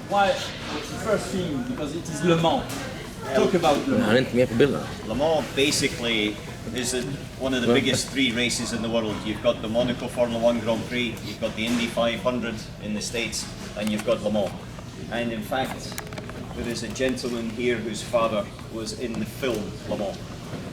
Why? First thing, because it is Le Mans. Talk about Le Mans. Han är inte med på bilden. Le Mans basically is one of the biggest three races in the world. You've got the Monaco Formula 1 Grand Prix, you've got the Indy 500 in the States, and you've got Le Mans. And in fact, there is a gentleman here whose father was in the film Le Mans,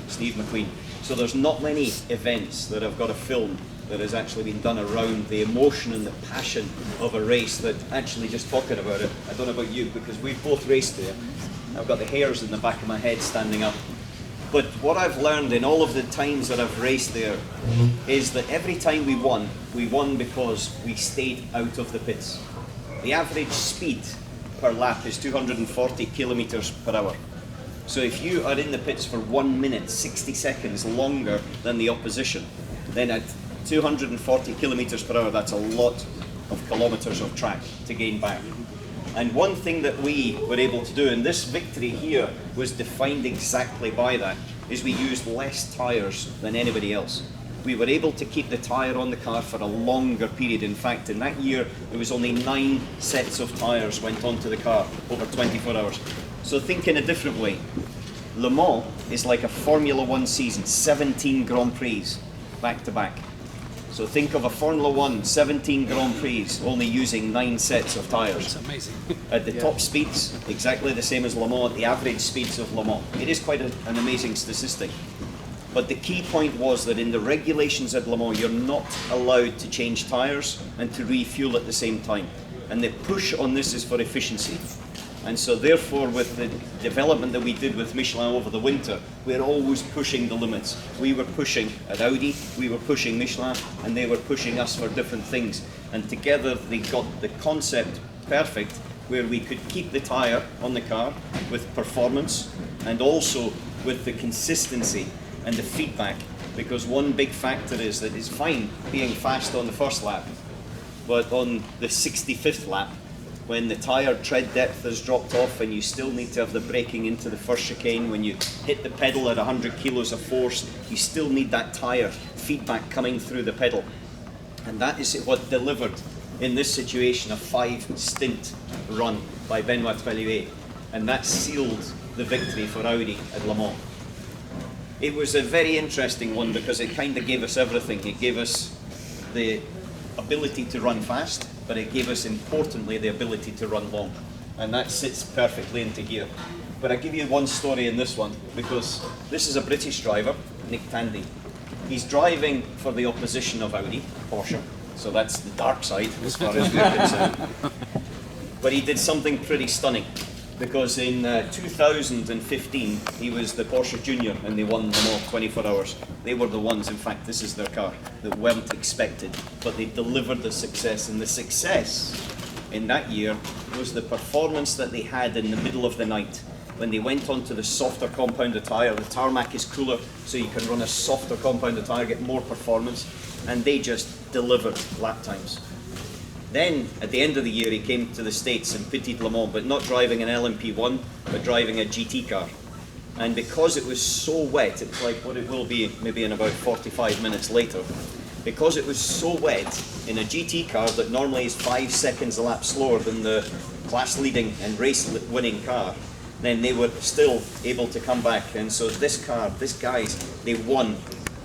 Steve McQueen. So there's not many events that have got a film that has actually been done around the emotion and the passion of a race that actually just talking about it. I don't know about you, because we've both raced there. I've got the hairs in the back of my head standing up. But what I've learned in all of the times that I've raced there is that every time we won because we stayed out of the pits. The average speed per lap is 240 kilometers per hour. So if you are in the pits for 1 minute, 60 seconds longer than the opposition, then at 240 kilometers per hour, that's a lot of kilometers of track to gain back. And one thing that we were able to do, and this victory here was defined exactly by that, is we used less tyres than anybody else. We were able to keep the tyre on the car for a longer period. In fact, in that year, there was only 9 sets of tyres went onto the car over 24 hours. So think in a different way. Le Mans is like a Formula 1 season, 17 Grand Prix back to back. So think of a Formula 1, 17 Grand Prix, only using 9 sets of tyres. It's amazing. At the top speeds, exactly the same as Le Mans, at the average speeds of Le Mans. It is quite an amazing statistic. But the key point was that in the regulations at Le Mans, you're not allowed to change tyres and to refuel at the same time. And the push on this is for efficiency. And so therefore, with the development that we did with Michelin over the winter, we're always pushing the limits. We were pushing at Audi, we were pushing Michelin, and they were pushing us for different things. And together they got the concept perfect, where we could keep the tyre on the car with performance and also with the consistency and the feedback. Because one big factor is that it's fine being fast on the first lap, but on the 65th lap, when the tyre tread depth has dropped off and you still need to have the braking into the first chicane, when you hit the pedal at 100 kilos of force, you still need that tyre feedback coming through the pedal. And that is what delivered, in this situation, a 5-stint run by Benoit Traillier. And that sealed the victory for Audi at Le Mans. It was a very interesting one because it kind of gave us everything. It gave us the ability to run fast, but it gave us, importantly, the ability to run long. And that sits perfectly into gear. But I'll give you one story in this one, because this is a British driver, Nick Tandy. He's driving for the opposition of Audi, Porsche, so that's the dark side as far as we're concerned. But he did something pretty stunning, because in 2015, he was the Porsche Junior and they won them all 24 hours. They were the ones, in fact, this is their car, that weren't expected, but they delivered the success. And the success in that year was the performance that they had in the middle of the night. When they went onto the softer compounded tyre, the tarmac is cooler, so you can run a softer compounded tyre, get more performance, and they just delivered lap times. Then, at the end of the year, he came to the States and pitted Le Mans, but not driving an LMP1, but driving a GT car. And because it was so wet, it's like what it will be maybe in about 45 minutes later, because it was so wet in a GT car that normally is 5 seconds a lap slower than the class-leading and race-winning car, then they were still able to come back. And so this car, these guys, they won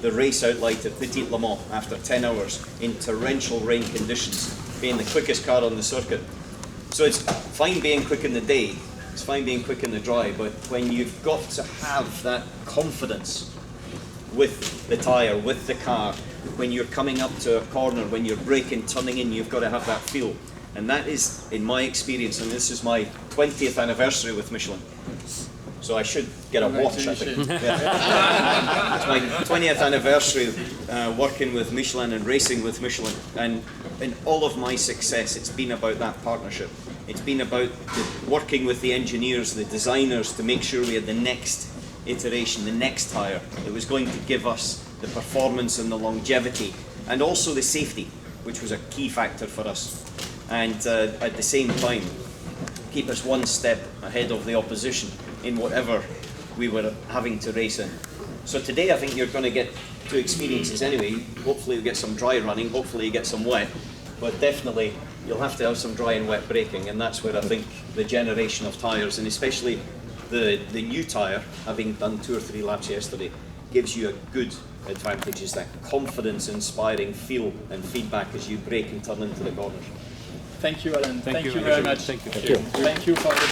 the race outright at Petit Le Mans after 10 hours in torrential rain conditions, being the quickest car on the circuit. So it's fine being quick in the day, it's fine being quick in the dry, but when you've got to have that confidence with the tyre, with the car, when you're coming up to a corner, when you're braking, turning in, you've got to have that feel. And that is, in my experience, and this is my 20th anniversary with Michelin. So I should get a watch, I think. Yeah. It's my 20th anniversary working with Michelin and racing with Michelin. And in all of my success, it's been about that partnership. It's been about working with the engineers, the designers, to make sure we had the next iteration, the next tyre that was going to give us the performance and the longevity, and also the safety, which was a key factor for us. And at the same time, keep us one step ahead of the opposition in whatever we were having to race in. So today I think you're going to get two experiences anyway. Hopefully you get some dry running, hopefully you get some wet, but definitely you'll have to have some dry and wet braking, and that's where I think the generation of tyres, and especially the new tyre, having done 2 or 3 laps yesterday, gives you a good advantage, is that confidence inspiring feel and feedback as you brake and turn into the corners. Thank you, Alan. Thank you very much. Thank you. Thank you for the